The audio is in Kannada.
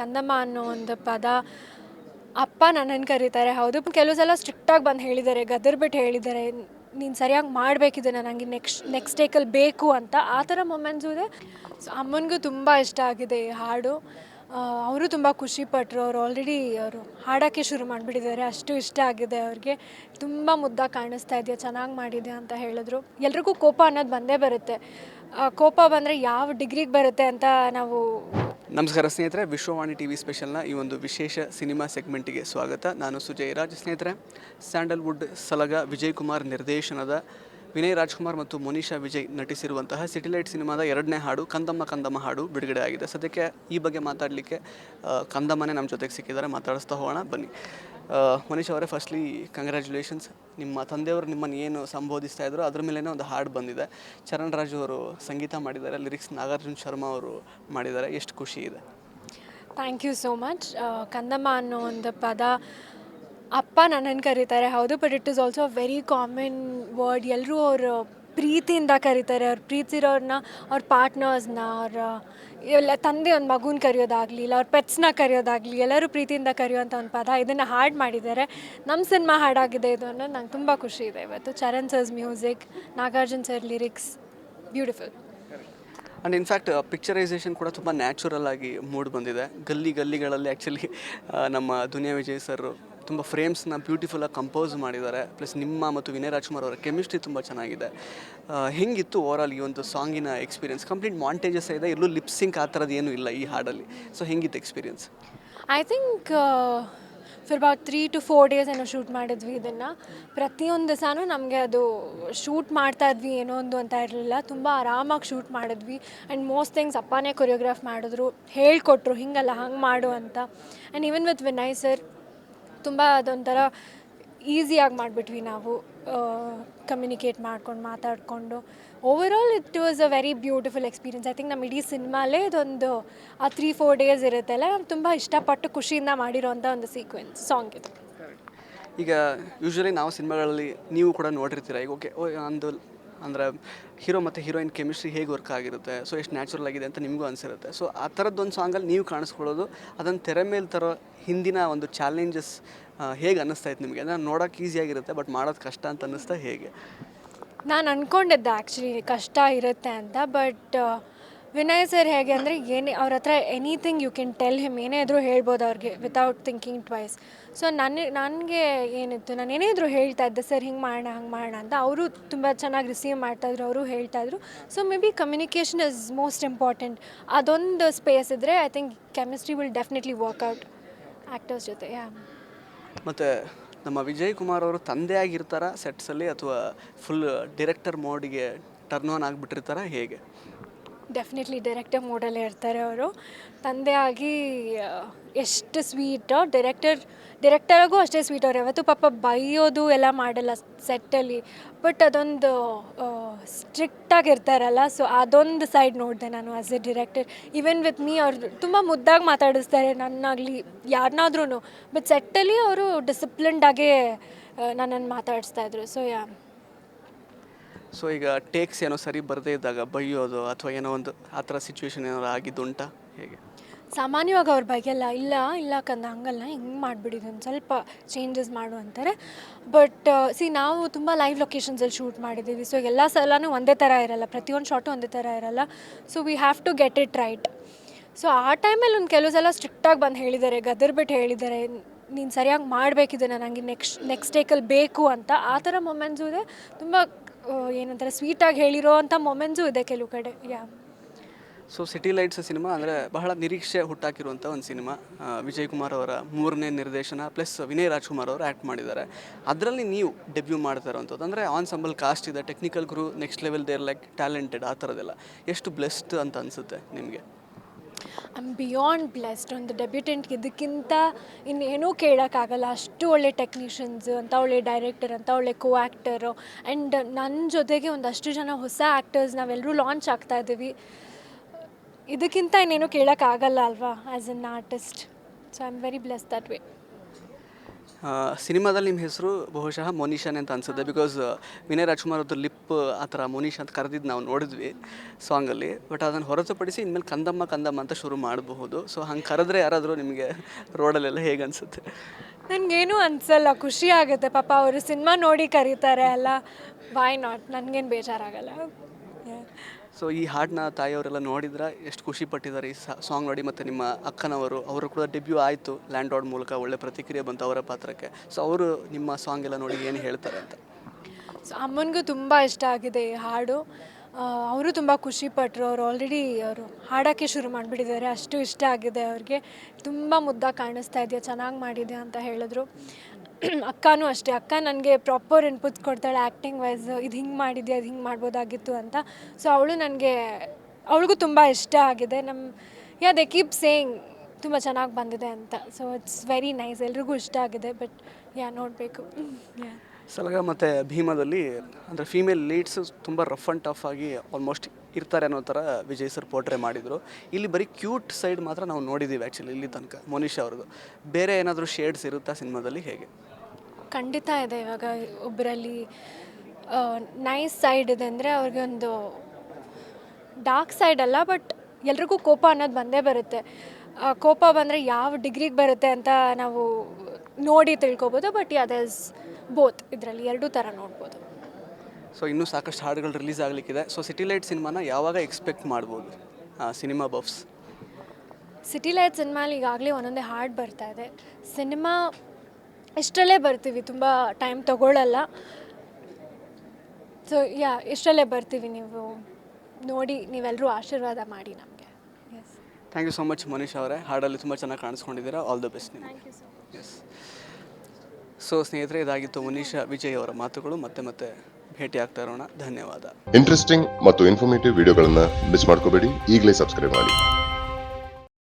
ಕಂದಮ್ಮ ಅನ್ನೋ ಒಂದು ಪದ ಅಪ್ಪ ನನ್ನನ್ನು ಕರೀತಾರೆ. ಹೌದು, ಕೆಲವು ಸಲ ಸ್ಟ್ರಿಕ್ಟಾಗಿ ಬಂದು ಹೇಳಿದ್ದಾರೆ, ಗದರ್ಬಿಟ್ಟು ಹೇಳಿದ್ದಾರೆ, ನೀನು ಸರಿಯಾಗಿ ಮಾಡಬೇಕಿದೆ, ನನಗೆ ನೆಕ್ಸ್ಟ್ ಟೇಕಲ್ಲಿ ಬೇಕು ಅಂತ. ಆ ಥರ ಮೊಮೆಂಟ್ಸು ಇದೆ. ಸೊ ಅಮ್ಮನಿಗೂ ತುಂಬ ಇಷ್ಟ ಆಗಿದೆ ಈ ಹಾಡು. ಅವರು ತುಂಬ ಖುಷಿಪಟ್ಟರು. ಅವರು ಆಲ್ರೆಡಿ ಅವರು ಹಾಡೋಕ್ಕೆ ಶುರು ಮಾಡಿಬಿಟ್ಟಿದ್ದಾರೆ, ಅಷ್ಟು ಇಷ್ಟ ಆಗಿದೆ ಅವ್ರಿಗೆ. ತುಂಬ ಮುದ್ದಾಗಿ ಕಾಣಿಸ್ತಾ ಇದೆಯಾ, ಚೆನ್ನಾಗಿ ಮಾಡಿದೆ ಅಂತ ಹೇಳಿದ್ರು. ಎಲ್ರಿಗೂ ಕೋಪ ಅನ್ನೋದು ಬಂದೇ ಬರುತ್ತೆ. ಕೋಪ ಬಂದರೆ ಯಾವ ಡಿಗ್ರಿಗೆ ಬರುತ್ತೆ ಅಂತ ನಾವು... ನಮಸ್ಕಾರ ಸ್ನೇಹಿತರೆ, ವಿಶ್ವವಾಣಿ ಟಿ ವಿ ಸ್ಪೆಷಲ್ನ ಈ ಒಂದು ವಿಶೇಷ ಸಿನಿಮಾ ಸೆಗ್ಮೆಂಟಿಗೆ ಸ್ವಾಗತ. ನಾನು ಸುಜಯ್ ರಾಜ್. ಸ್ನೇಹಿತರೆ, ಸ್ಯಾಂಡಲ್ವುಡ್ ಸಲಗ ವಿಜಯ್ ಕುಮಾರ್ ನಿರ್ದೇಶನದ ವಿನಯ್ ರಾಜ್ಕುಮಾರ್ ಮತ್ತು ಮೋನಿಶಾ ವಿಜಯ್ ನಟಿಸಿರುವಂತಹ ಸಿಟಿಲೈಟ್ ಸಿನಿಮಾದ 2ನೇ ಹಾಡು ಕಂದಮ್ಮ ಕಂದಮ್ಮ ಹಾಡು ಬಿಡುಗಡೆ ಆಗಿದೆ. ಸದ್ಯಕ್ಕೆ ಈ ಬಗ್ಗೆ ಮಾತಾಡಲಿಕ್ಕೆ ಕಂದಮ್ಮನೇ ನಮ್ಮ ಜೊತೆಗೆ ಸಿಕ್ಕಿದ್ದಾರೆ. ಮಾತಾಡಿಸ್ತಾ ಹೋಗೋಣ ಬನ್ನಿ. ಮನೀಶ್ ಅವರೇ, ಫಸ್ಟ್ಲಿ ಕಂಗ್ರ್ಯಾಚುಲೇಷನ್ಸ್. ನಿಮ್ಮ ತಂದೆಯವರು ನಿಮ್ಮನ್ನು ಏನು ಸಂಬೋಧಿಸ್ತಾ ಇದ್ರು ಅದ್ರ ಮೇಲೇ ಒಂದು ಹಾಡು ಬಂದಿದೆ. ಚರಣ್ ರಾಜು ಅವರು ಸಂಗೀತ ಮಾಡಿದ್ದಾರೆ, ಲಿರಿಕ್ಸ್ ನಾಗಾರ್ಜುನ ಶರ್ಮಾ ಅವರು ಮಾಡಿದ್ದಾರೆ. ಎಷ್ಟು ಖುಷಿ ಇದೆ. Thank you so much. ಕಂದಮ್ಮ ಅನ್ನೋ ಒಂದು ಪದ ಅಪ್ಪ ನನ್ನನ್ನು ಕರೀತಾರೆ. ಹೌದು, but it is also a very common word. ಎಲ್ಲರೂ ಅವರು ಪ್ರೀತಿಯಿಂದ ಕರೀತಾರೆ. ಅವ್ರು ಪ್ರೀತಿರೋರನ್ನ, ಅವ್ರ ಪಾರ್ಟ್ನರ್ಸ್ನ, ಅವ್ರ ಎಲ್ಲ ತಂದೆ ಒಂದು ಮಗುನ ಕರೆಯೋದಾಗಲಿ, ಇಲ್ಲ ಅವ್ರ ಪೆಟ್ಸ್ನ ಕರೆಯೋದಾಗಲಿ, ಎಲ್ಲರೂ ಪ್ರೀತಿಯಿಂದ ಕರೆಯುವಂಥ ಒಂದು ಪದ. ಇದನ್ನು ಹಾಡು ಮಾಡಿದ್ದಾರೆ. ನಮ್ಮ ಸಿನಿಮಾ ಹಾಡಾಗಿದೆ ಇದು ಅನ್ನೋದು ನಂಗೆ ತುಂಬ ಖುಷಿ ಇದೆ ಇವತ್ತು. Charan sir's music, Nagarjun sir lyrics, beautiful. And in fact picturisation ಕೂಡ ತುಂಬ ನ್ಯಾಚುರಲ್ ಆಗಿ ಮೂಡ್ ಬಂದಿದೆ. ಗಲ್ಲಿಗಳಲ್ಲಿ ಆ್ಯಕ್ಚುಲಿ ನಮ್ಮ ದುನಿಯಾ ವಿಜಯ್ ಸರ್ ತುಂಬ ಫ್ರೇಮ್ಸ್ನ ಬ್ಯೂಟಿಫುಲ್ಲಾಗಿ ಕಂಪೋಸ್ ಮಾಡಿದ್ದಾರೆ. ಪ್ಲಸ್ ನಿಮ್ಮ ಮತ್ತು ವಿನಯ್ ರಾಜ್ಕುಮಾರ್ ಅವರ ಕೆಮಿಸ್ಟ್ರಿ ತುಂಬ ಚೆನ್ನಾಗಿದೆ. ಹೆಂಗಿತ್ತು ಓವರಾಲ್ ಈ ಒಂದು ಸಾಂಗಿನ ಎಕ್ಸ್ಪೀರಿಯನ್ಸ್? ಕಂಪ್ಲೀಟ್ ಮಾಂಟೇಜಸ್ ಇದೆ, ಎಲ್ಲೂ ಲಿಪ್ಸಿಂಕ್ ಆ ಥರದ್ದು ಏನೂ ಇಲ್ಲ ಈ ಹಾಡಲ್ಲಿ. ಸೊ ಹೆಂಗಿತ್ತು experience? I think for about 3 to 4 days ಏನೋ ಶೂಟ್ ಮಾಡಿದ್ವಿ ಇದನ್ನು. ಪ್ರತಿಯೊಂದು ದಿವಸನೂ ನಮಗೆ ಅದು ಶೂಟ್ ಮಾಡ್ತಾಯಿದ್ವಿ ಏನೋ ಒಂದು ಅಂತ ಇರಲಿಲ್ಲ. ತುಂಬ ಆರಾಮಾಗಿ ಶೂಟ್ ಮಾಡಿದ್ವಿ. ಆ್ಯಂಡ್ ಮೋಸ್ಟ್ ಥಿಂಗ್ಸ್ ಅಪ್ಪನೇ ಕೊರಿಯೋಗ್ರಾಫ್ ಮಾಡಿದ್ರು, ಹೇಳಿಕೊಟ್ರು ಹಿಂಗಲ್ಲ ಹಂಗೆ ಮಾಡು ಅಂತ. And even with Vinay sir ತುಂಬ ಅದೊಂಥರ ಈಸಿಯಾಗಿ ಮಾಡಿಬಿಟ್ವಿ ನಾವು, ಕಮ್ಯುನಿಕೇಟ್ ಮಾಡ್ಕೊಂಡು ಮಾತಾಡಿಕೊಂಡು. Overall it was a very beautiful experience. I think ನಮ್ಮ ಇಡೀ ಸಿನಿಮಾಲೇ ಇದೊಂದು ಆ 3-4 days ಇರುತ್ತಲ್ಲ, ನಾನು ತುಂಬ ಇಷ್ಟಪಟ್ಟು ಖುಷಿಯಿಂದ ಮಾಡಿರೋಂಥ ಒಂದು ಸೀಕ್ವೆನ್ಸ್ ಸಾಂಗ್ ಇದು. ಈಗ ಯೂಶ್ವಲಿ ನಾವು ಸಿನಿಮಾಗಳಲ್ಲಿ ನೀವು ಕೂಡ ನೋಡಿರ್ತೀರ. ಈಗ ಓಕೆ ಅಂದರೆ ಹೀರೋ ಮತ್ತು ಹೀರೋಯಿನ್ ಕೆಮಿಸ್ಟ್ರಿ ಹೇಗೆ ವರ್ಕ್ ಆಗಿರುತ್ತೆ, ಸೊ ಎಷ್ಟು ನ್ಯಾಚುರಲ್ ಆಗಿದೆ ಅಂತ ನಿಮಗೂ ಅನಿಸಿರುತ್ತೆ. ಸೊ ಆ ಥರದ್ದೊಂದು ಸಾಂಗಲ್ಲಿ ನೀವು ಕಾಣಿಸ್ಕೊಳ್ಳೋದು, ಅದನ್ನು ತೆರೆ ಮೇಲೆ ತರೋ ಹಿಂದಿನ ಒಂದು ಚಾಲೆಂಜಸ್ ಹೇಗೆ ಅನ್ನಿಸ್ತಾಯಿತ್ತು ನಿಮಗೆ? ಅಂದರೆ ನೋಡೋಕೆ ಈಸಿಯಾಗಿರುತ್ತೆ, ಬಟ್ ಮಾಡೋದು ಕಷ್ಟ ಅಂತ ಅನ್ನಿಸ್ತಾ ಹೇಗೆ? ನಾನು ಅಂದ್ಕೊಂಡಿದ್ದೆ ಆ್ಯಕ್ಚುಲಿ ಕಷ್ಟ ಇರುತ್ತೆ ಅಂತ. ಬಟ್ ವಿನಯ್ ಸರ್ ಹೇಗೆ ಅಂದರೆ ಏನೇ ಅವ್ರ ಹತ್ರ anything you can tell him, ಏನೇ ಇದ್ರೂ ಹೇಳ್ಬೋದು ಅವ್ರಿಗೆ ವಿತೌಟ್ ಥಿಂಕಿಂಗ್ ಟ್ವೈಸ್. ಸೊ ನನಗೆ ಏನಿತ್ತು, ನಾನು ಏನೇ ಇದ್ರೂ ಹೇಳ್ತಾ ಇದ್ದೆ, ಸರ್ ಹಿಂಗೆ ಮಾಡೋಣ ಹಂಗೆ ಮಾಡೋಣ ಅಂತ. ಅವರು ತುಂಬ ಚೆನ್ನಾಗಿ ರಿಸೀವ್ ಮಾಡ್ತಾಯಿದ್ರು, ಅವರು ಹೇಳ್ತಾಯಿದ್ರು. So maybe communication is most important. ಅದೊಂದು ಸ್ಪೇಸ್ ಇದ್ದರೆ I think chemistry will definitely work out actors ಜೊತೆ. ಮತ್ತು ನಮ್ಮ ವಿಜಯ್ ಕುಮಾರ್ ಅವರು ತಂದೆ ಆಗಿರ್ತಾರ ಸೆಟ್ಸಲ್ಲಿ, ಅಥವಾ ಫುಲ್ ಡೈರೆಕ್ಟರ್ ಮೋಡಿಗೆ ಟರ್ನ್ ಆನ್ ಆಗಿಬಿಟ್ಟಿರ್ತಾರ ಹೇಗೆ? ಡೆಫಿನೆಟ್ಲಿ ಡೈರೆಕ್ಟರ್ ಮೋಡಲ್ಲೇ ಇರ್ತಾರೆ ಅವರು. ತಂದೆಯಾಗಿ ಎಷ್ಟು ಸ್ವೀಟು, ಡೈರೆಕ್ಟರಿಗೂ ಅಷ್ಟೇ ಸ್ವೀಟ್. ಅವ್ರು ಯಾವತ್ತೂ ಪಾಪ ಬೈಯೋದು ಎಲ್ಲ ಮಾಡಲ್ಲ ಸೆಟ್ಟಲ್ಲಿ, ಬಟ್ ಅದೊಂದು ಸ್ಟ್ರಿಕ್ಟಾಗಿರ್ತಾರಲ್ಲ, ಸೊ ಅದೊಂದು ಸೈಡ್ ನೋಡಿದೆ ನಾನು as A director. Even with me ಅವ್ರು ತುಂಬ ಮುದ್ದಾಗಿ ಮಾತಾಡಿಸ್ತಾರೆ ನನ್ನಾಗಲಿ ಯಾರನ್ನಾದ್ರೂ, ಬಟ್ ಸೆಟ್ಟಲ್ಲಿ ಅವರು ಡಿಸಿಪ್ಲಿನ್ಡಾಗೇ ನನ್ನನ್ನು ಮಾತಾಡಿಸ್ತಾಯಿದ್ರು. ಸೊ ಈಗ ಟೇಕ್ಸ್ ಏನೋ ಸರಿ ಬರದೇ ಇದ್ದಾಗ ಬೈಯೋದು ಅಥವಾ ಏನೋ ಒಂದು ಆ ಥರ ಸಿಚುವೇಶನ್ ಏನಾದ್ರು ಆಗಿದ್ದುಂಟಾ ಹೇಗೆ? ಸಾಮಾನ್ಯವಾಗಿ ಅವ್ರ ಬಗ್ಗೆಲ್ಲ ಇಲ್ಲ ಕಂದ ಹಂಗಲ್ಲ, ಹಿಂಗೆ ಮಾಡಿಬಿಡಿದು ಒಂದು ಸ್ವಲ್ಪ ಚೇಂಜಸ್ ಮಾಡು ಅಂತಾರೆ. ಬಟ್ ನಾವು ತುಂಬ ಲೈವ್ ಲೊಕೇಶನ್ಸಲ್ಲಿ ಶೂಟ್ ಮಾಡಿದ್ದೀವಿ. ಸೊ ಎಲ್ಲ ಸಲನೂ ಒಂದೇ ಥರ ಇರಲ್ಲ, ಪ್ರತಿಯೊಂದು ಶಾಟು ಒಂದೇ ಥರ ಇರಲ್ಲ. So we have to get it right. So ಆ ಟೈಮಲ್ಲಿ ಒಂದು ಕೆಲವು ಸಲ ಸ್ಟ್ರಿಕ್ಟಾಗಿ ಬಂದು ಹೇಳಿದ್ದಾರೆ, ಗದರ್ಬಿಟ್ಟು ಹೇಳಿದ್ದಾರೆ, ನೀನು ಸರಿಯಾಗಿ ಮಾಡಬೇಕಿದೆ, ನನಗೆ ನೆಕ್ಸ್ಟ್ ಟೇಕಲ್ಲಿ ಬೇಕು ಅಂತ. ಆ ಥರ ಮೊಮೆಂಟ್ಸು ಇದೆ. ತುಂಬ ಏನಂತಾರೆ ಸ್ವೀಟಾಗಿ ಹೇಳಿರೋ ಅಂಥ ಮೊಮೆಂಟ್ಸು ಇದೆ ಕೆಲವು ಕಡೆ. ಸೊ ಸಿಟಿ ಲೈಟ್ಸ್ ಸಿನಿಮಾ ಅಂದರೆ ಬಹಳ ನಿರೀಕ್ಷೆ ಹುಟ್ಟಾಕಿರುವಂಥ ಒಂದು ಸಿನಿಮಾ. ವಿಜಯ್ ಕುಮಾರ್ ಅವರ 3ನೇ ನಿರ್ದೇಶನ, ಪ್ಲಸ್ ವಿನಯ್ ರಾಜ್ಕುಮಾರ್ ಅವರು ಆ್ಯಕ್ಟ್ ಮಾಡಿದ್ದಾರೆ. ಅದರಲ್ಲಿ ನೀವು ಡೆಬ್ಯೂ ಮಾಡ್ತಾ ಇರೋವಂಥದ್ದು, ಅಂದರೆ ಆನ್ಸಂಬಲ್ ಕಾಸ್ಟ್ ಇದೆ, technical crew next level, there like talented, ಆ ಥರದ್ದೆಲ್ಲ. ಎಷ್ಟು ಬ್ಲೆಸ್ಡ್ ಅಂತ ಅನಿಸುತ್ತೆ ನಿಮಗೆ? I am beyond blessed. ಒಂದು ಡೆಬ್ಯೂಟೆಂಟ್ಗೆ ಇದಕ್ಕಿಂತ ಇನ್ನೇನೂ ಕೇಳೋಕ್ಕಾಗಲ್ಲ. ಅಷ್ಟು ಒಳ್ಳೆ ಟೆಕ್ನಿಷಿಯನ್ಸು, ಅಂತ ಒಳ್ಳೆ ಡೈರೆಕ್ಟರ್, ಅಂತ ಒಳ್ಳೆ ಕೋ ಆ್ಯಕ್ಟರು, ಆ್ಯಂಡ್ ನನ್ನ ಜೊತೆಗೆ ಒಂದಷ್ಟು ಜನ ಹೊಸ ಆ್ಯಕ್ಟರ್ಸ್ ನಾವೆಲ್ಲರೂ ಲಾಂಚ್ ಆಗ್ತಾಯಿದ್ದೀವಿ. ಇದಕ್ಕಿಂತ ಇನ್ನೇನು ಕೇಳೋಕ್ಕಾಗಲ್ಲ ಅಲ್ವಾ as an artist. So I am very blessed that way. ಸಿನಿಮಾದಲ್ಲಿ ನಿಮ್ಮ ಹೆಸರು ಬಹುಶಃ ಮೋನಿಶಾನೇ ಅಂತ ಅನಿಸುತ್ತೆ. ಬಿಕಾಸ್ ವಿನಯ್ ರಾಜ್ಕುಮಾರ್ ಅವ್ರದ್ದು ಲಿಪ್ ಆ ಥರ ಮೋನಿಶ್ ಅಂತ ಕರೆದಿದ್ದು ನಾವು ನೋಡಿದ್ವಿ ಸಾಂಗಲ್ಲಿ. ಬಟ್ ಅದನ್ನು ಹೊರತುಪಡಿಸಿ ಇನ್ಮೇಲೆ ಕಂದಮ್ಮ ಕಂದಮ್ಮ ಅಂತ ಶುರು ಮಾಡಬಹುದು. ಸೊ ಹಂಗೆ ಕರೆದ್ರೆ ಯಾರಾದರೂ ನಿಮಗೆ ರೋಡಲ್ಲೆಲ್ಲ ಹೇಗೆ ಅನಿಸುತ್ತೆ? ನನಗೇನು ಅನಿಸಲ್ಲ, ಖುಷಿ ಆಗುತ್ತೆ. ಪಾಪ ಅವರು ಸಿನಿಮಾ ನೋಡಿ ಕರೀತಾರೆ ಅಲ್ಲ, ವೈ ನಾಟ್, ನನಗೇನು ಬೇಜಾರಾಗಲ್ಲ. ಸೊ ಈ ಹಾಡನ್ನ ತಾಯಿಯವರೆಲ್ಲ ನೋಡಿದ್ರೆ ಎಷ್ಟು ಖುಷಿ ಪಟ್ಟಿದ್ದಾರೆ ಈ ಸಾಂಗ್ ನೋಡಿ. ಮತ್ತು ನಿಮ್ಮ ಅಕ್ಕನವರು ಅವರು ಕೂಡ ಡೆಬ್ಯೂ ಆಯಿತು ಲ್ಯಾಂಡ್ ಲಾರ್ಡ್ ಮೂಲಕ, ಒಳ್ಳೆ ಪ್ರತಿಕ್ರಿಯೆ ಬಂತು ಅವರ ಪಾತ್ರಕ್ಕೆ. ಸೊ ಅವರು ನಿಮ್ಮ ಸಾಂಗ್ ಎಲ್ಲ ನೋಡಿ ಏನು ಹೇಳ್ತಾರೆ ಅಂತ? ಸೊ ಅಮ್ಮನಿಗೂ ತುಂಬ ಇಷ್ಟ ಆಗಿದೆ ಈ ಹಾಡು. ಅವರು ತುಂಬ ಖುಷಿಪಟ್ಟರು. ಅವರು ಆಲ್ರೆಡಿ ಅವರು ಹಾಡೋಕ್ಕೆ ಶುರು ಮಾಡಿಬಿಟ್ಟಿದ್ದಾರೆ, ಅಷ್ಟು ಇಷ್ಟ ಆಗಿದೆ ಅವ್ರಿಗೆ. ತುಂಬ ಮುದ್ದಾಗಿ ಕಾಣಿಸ್ತಾ ಇದೆಯಾ, ಚೆನ್ನಾಗಿ ಮಾಡಿದ್ಯಾ ಅಂತ ಹೇಳಿದ್ರು. ಅಕ್ಕನೂ ಅಷ್ಟೇ, ಅಕ್ಕ ನನಗೆ ಪ್ರಾಪರ್ ಇನ್ಪುಟ್ಸ್ ಕೊಡ್ತಾಳೆ ಆ್ಯಕ್ಟಿಂಗ್ ವೈಸ್, ಇದು ಹಿಂಗೆ ಮಾಡಿದ್ಯಾ, ಅದು ಹಿಂಗೆ ಮಾಡ್ಬೋದಾಗಿತ್ತು ಅಂತ. ಸೊ ಅವಳಿಗೂ ತುಂಬ ಇಷ್ಟ ಆಗಿದೆ. ದೇ ಕೀಪ್ ಸೇಯಿಂಗ್ ತುಂಬ ಚೆನ್ನಾಗಿ ಬಂದಿದೆ ಅಂತ. ಸೊ ಇಟ್ಸ್ ವೆರಿ ನೈಸ್, ಎಲ್ರಿಗೂ ಇಷ್ಟ ಆಗಿದೆ. ಬಟ್ ನೋಡಬೇಕು. ಸಲಗ ಮತ್ತು ಭೀಮಾದಲ್ಲಿ ಅಂದರೆ ಫೀಮೇಲ್ ಲೀಡ್ಸ್ ತುಂಬ ರಫ್ ಆ್ಯಂಡ್ ಟಫ್ ಆಗಿ ಆಲ್ಮೋಸ್ಟ್ ಇರ್ತಾರೆ ಅನ್ನೋ ಥರ ವಿಜಯ್ ಸರ್ ಪೋರ್ಟ್ರೇ ಮಾಡಿದರು. ಇಲ್ಲಿ ಬರೀ ಕ್ಯೂಟ್ ಸೈಡ್ ಮಾತ್ರ ನಾವು ನೋಡಿದ್ದೀವಿ ಆ್ಯಕ್ಚುಲಿ ಇಲ್ಲಿ ತನಕ ಮೋನಿಶಾ ಅವ್ರದ್ದು. ಬೇರೆ ಏನಾದರೂ ಶೇಡ್ಸ್ ಇರುತ್ತಾ ಸಿನಿಮಾದಲ್ಲಿ, ಹೇಗೆ? ಖಂಡಿತ ಇದೆ. ಇವಾಗ ಒಬ್ಬರಲ್ಲಿ ನೈಸ್ ಸೈಡ್ ಇದೆ ಅಂದರೆ ಅವ್ರಿಗೆ ಒಂದು ಡಾರ್ಕ್ ಸೈಡ್ ಅಲ್ಲ, ಬಟ್ ಎಲ್ರಿಗೂ ಕೋಪ ಅನ್ನೋದು ಬಂದೇ ಬರುತ್ತೆ. ಕೋಪ ಬಂದರೆ ಯಾವ ಡಿಗ್ರಿಗೆ ಬರುತ್ತೆ ಅಂತ ನಾವು ನೋಡಿ ತಿಳ್ಕೊಬೋದು. ಬಟ್ ದರ್ಸ್ ಬೋತ್, ಇದರಲ್ಲಿ ಎರಡೂ ಥರ ನೋಡ್ಬೋದು. ಸೊ ಇನ್ನೂ ಸಾಕಷ್ಟು ಹಾಡುಗಳು ರಿಲೀಸ್ ಆಗಲಿಕ್ಕಿದೆ. ಸೊ ಸಿಟಿ ಲೈಟ್ ಸಿನಿಮಾನ ಯಾವಾಗ ಎಕ್ಸ್ಪೆಕ್ಟ್ ಮಾಡ್ಬೋದು ಸಿನಿಮಾ ಬಫ್ಸ್? ಸಿಟಿ ಲೈಟ್ ಸಿನಿಮಾಲಿ ಈಗಾಗಲೇ ಒಂದೊಂದೇ ಹಾಡು ಬರ್ತಾ ಇದೆ. ಸಿನಿಮಾ ಇಷ್ಟರಲ್ಲೇ ಬರ್ತೀವಿ, ತುಂಬ ಟೈಮ್ ತೊಗೊಳ್ಳಲ್ಲ. ಸೊ ಇಷ್ಟರಲ್ಲೇ ಬರ್ತೀವಿ. ನೀವು ನೋಡಿ, ನೀವೆಲ್ಲರೂ ಆಶೀರ್ವಾದ ಮಾಡಿ ನಮಗೆ. Yes, thank you so much Monisha ಅವರೇ. ಹಾಡಲ್ಲಿ ತುಂಬ ಚೆನ್ನಾಗಿ ಕಾಣಿಸ್ಕೊಂಡಿದ್ದೀರಾ. ಆಲ್ ದ ಬೆಸ್ಟ್ ನಿಮಗೆ. Thank you so much. Yes. So ಸ್ನೇಹಿತರೆ, ಇದಾಗಿತ್ತು ಮೋನಿಶಾ ವಿಜಯ್ ಅವರ ಮಾತುಗಳು. ಮತ್ತೆ ಭೇಟಿ ಆಗ್ತಾ ಇರೋಣ. ಧನ್ಯವಾದ. ಇಂಟ್ರೆಸ್ಟಿಂಗ್ ಮತ್ತು ಇನ್ಫಾರ್ಮೇಟಿವ್ ವಿಡಿಯೋಗಳನ್ನು ಮಿಸ್ ಮಾಡ್ಕೋಬೇಡಿ. ಈಗಲೇ ಸಬ್ಸ್ಕ್ರೈಬ್ ಮಾಡಿ.